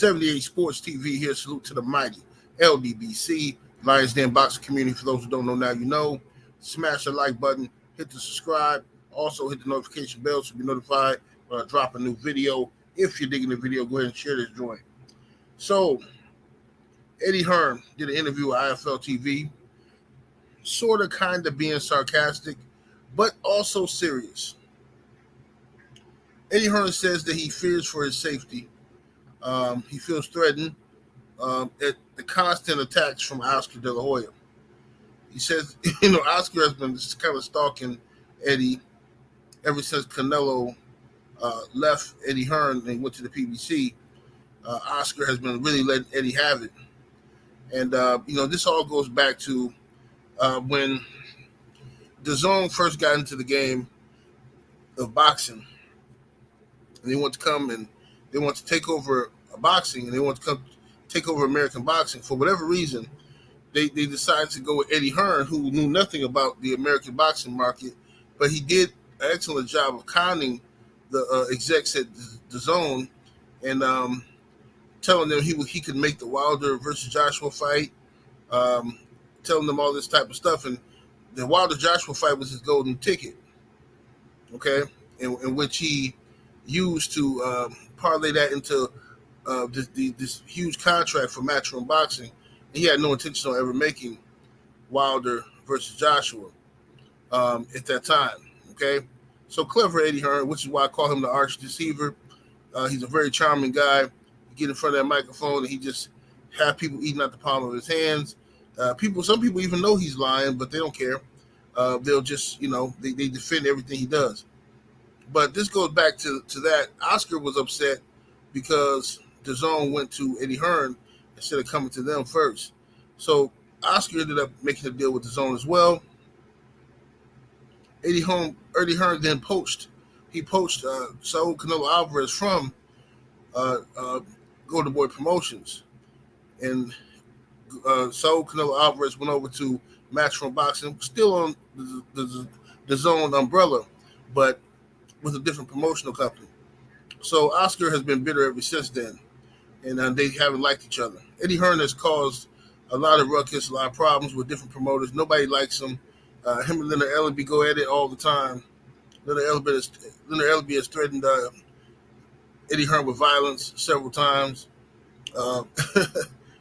78 Sports TV here. Salute to the mighty ldbc, Lions Den boxing community. For those who don't know now, you know. Smash the like button, hit the subscribe, also hit the notification bell to be notified when I drop a new video. If you're digging the video, go ahead and share this joint. So, Eddie Hearn did an interview with IFL TV, sort of kind of being sarcastic, but also serious. Eddie Hearn says that he fears for his safety. He feels threatened at the constant attacks from Oscar De La Hoya. He says, Oscar has been kind of stalking Eddie ever since Canelo left Eddie Hearn and went to the PBC. Oscar has been really letting Eddie have it. And, this all goes back to when DAZN first got into the game of boxing. And they want to come and they want to take over boxing, and they want to come take over American boxing. For whatever reason, they decided to go with Eddie Hearn, who knew nothing about the American boxing market, but he did an excellent job of conning the execs at DAZN and telling them he could make the Wilder versus Joshua fight, telling them all this type of stuff. And the Wilder Joshua fight was his golden ticket, okay, in which he used to parlay that into this huge contract for Matchroom Boxing. He had no intention of ever making Wilder versus Joshua at that time, okay? So clever Eddie Hearn, which is why I call him the arch deceiver. He's a very charming guy. He get in front of that microphone and he just have people eating out the palm of his hands. Some people even know he's lying, but they don't care. They'll just, they defend everything he does. But this goes back to that. Oscar was upset because DAZN went to Eddie Hearn instead of coming to them first. So Oscar ended up making a deal with DAZN as well. Eddie Hearn then poached Saul Canelo Alvarez from Golden Boy Promotions. And Saul Canelo Alvarez went over to Matchroom Boxing, still on the DAZN umbrella, but with a different promotional company. So Oscar has been bitter ever since then, and they haven't liked each other. Eddie Hearn has caused a lot of ruckus, a lot of problems with different promoters. Nobody likes him. Him and Leonard Ellerbe go at it all the time. Leonard Ellerbe has threatened Eddie Hearn with violence several times.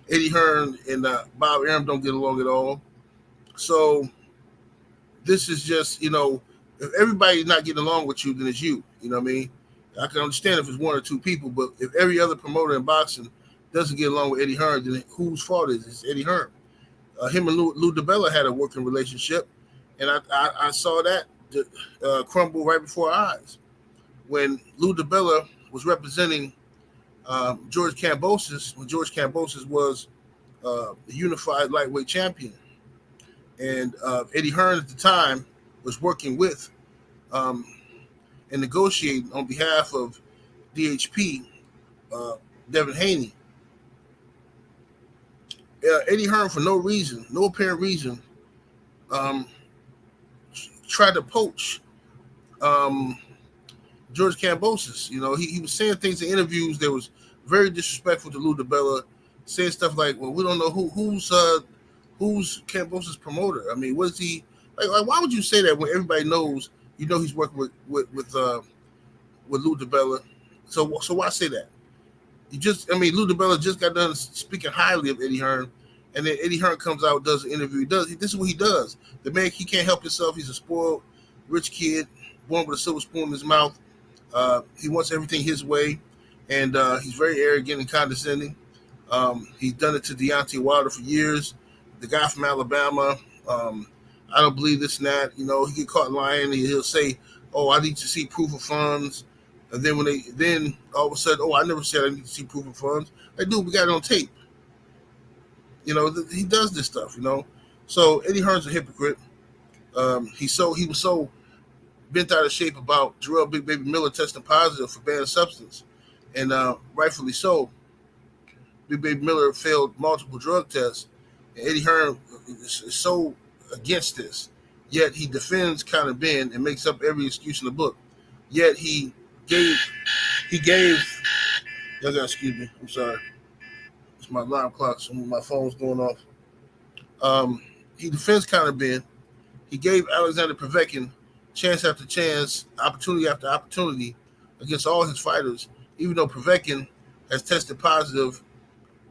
Eddie Hearn and Bob Arum don't get along at all. So this is just, if everybody's not getting along with you, then it's you. You know what I mean? I can understand if it's one or two people, but if every other promoter in boxing doesn't get along with Eddie Hearn, then whose fault is it? It's Eddie Hearn. Him and Lou DeBella had a working relationship, and I saw that crumble right before our eyes when Lou DeBella was representing George Kambosos, when George Kambosos was the unified lightweight champion. And Eddie Hearn at the time was working with and negotiating on behalf of DHP, Devin Haney. Eddie Hearn, for no apparent reason, tried to poach George Kambosos. He was saying things in interviews that was very disrespectful to Lou DeBella, saying stuff like, "Well, we don't know who's Kambosos' promoter. I mean, was he like? Why would you say that when everybody knows? He's working with Lou DeBella. So why say that? Lou DeBella just got done speaking highly of Eddie Hearn, and then Eddie Hearn comes out, does an interview. This is what he does. The man, he can't help himself. He's a spoiled, rich kid, born with a silver spoon in his mouth. He wants everything his way, and he's very arrogant and condescending. He's done it to Deontay Wilder for years. The guy from Alabama. I don't believe this and that. He get caught lying. He'll say, "Oh, I need to see proof of funds," and then all of a sudden, "Oh, I never said I need to see proof of funds." Like, dude, we got it on tape. He does this stuff. So Eddie Hearn's a hypocrite. He was so bent out of shape about Jarrell Big Baby Miller testing positive for banned substance, and rightfully so. Big Baby Miller failed multiple drug tests, and Eddie Hearn is so against this, yet he defends Conor Benn and makes up every excuse in the book. Yet he gave. Y'all gotta excuse me. I'm sorry. It's my alarm clock, so my phone's going off. He defends Conor Ben. He gave Alexander Povetkin chance after chance, opportunity after opportunity against all his fighters, even though Povetkin has tested positive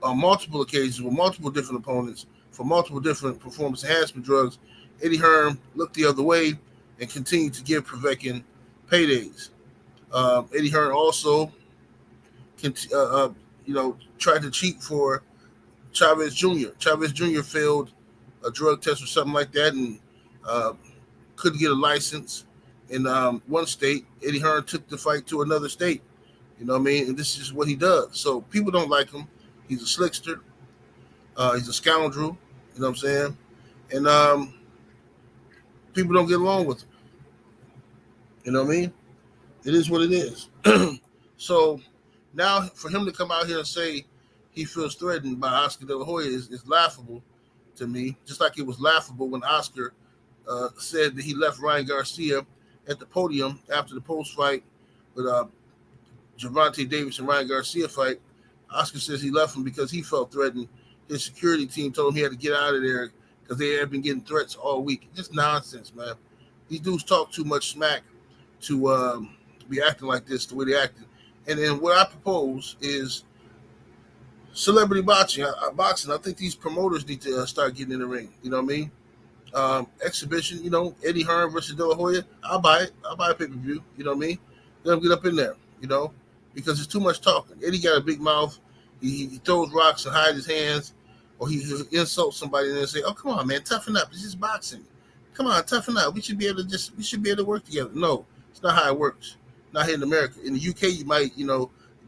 on multiple occasions with multiple different opponents for multiple different performance enhancement drugs. Eddie Hearn looked the other way and continued to give Povetkin paydays. Eddie Hearn also, tried to cheat for Chavez Jr. Chavez Jr. failed a drug test or something like that and uh, couldn't get a license in one state. Eddie Hearn took the fight to another state. You know what I mean? And this is what he does. So people don't like him. He's a slickster. He's a scoundrel. You know what I'm saying? And people don't get along with him. You know what I mean? It is what it is. So now for him to come out here and say he feels threatened by Oscar De La Hoya is laughable to me. Just like it was laughable when Oscar said that he left Ryan Garcia at the podium after the post-fight with Gervonta Davis and Ryan Garcia fight. Oscar says he left him because he felt threatened. His security team told him he had to get out of there because they had been getting threats all week. Just nonsense, man. These dudes talk too much smack to be acting like this the way they acted. And then what I propose is celebrity boxing. I think these promoters need to start getting in the ring. You know what I mean? Exhibition, Eddie Hearn versus De La Hoya. I'll buy it. I'll buy a pay-per-view. You know what I mean? Let them get up in there, because it's too much talking. Eddie got a big mouth. He throws rocks and hides his hands, or he insults somebody and then say, "Oh, come on, man, toughen up. It's just boxing. Come on, toughen up. We should be able to work together." No, it's not how it works. Not here in America. In the UK, you might,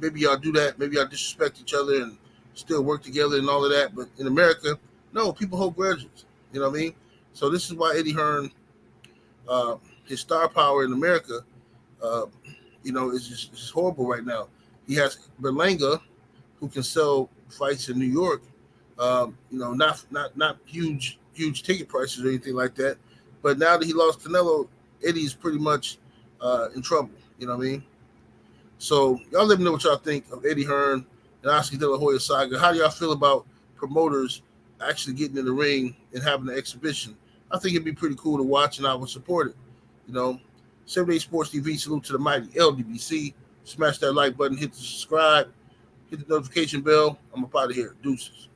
maybe y'all do that. Maybe y'all disrespect each other and still work together and all of that. But in America, no, people hold grudges. You know what I mean? So this is why Eddie Hearn, his star power in America, is just horrible right now. He has Berlanga, who can sell fights in New York. Not huge ticket prices or anything like that. But now that he lost Canelo, Eddie's pretty much in trouble. You know what I mean? So y'all let me know what y'all think of Eddie Hearn and Oscar De La Hoya saga. How do y'all feel about promoters actually getting in the ring and having an exhibition? I think it'd be pretty cool to watch, and I would support it. 7 Day Sports TV, salute to the mighty LDBC. Smash that like button, hit the subscribe, hit the notification bell. I'm up out of here. Deuces.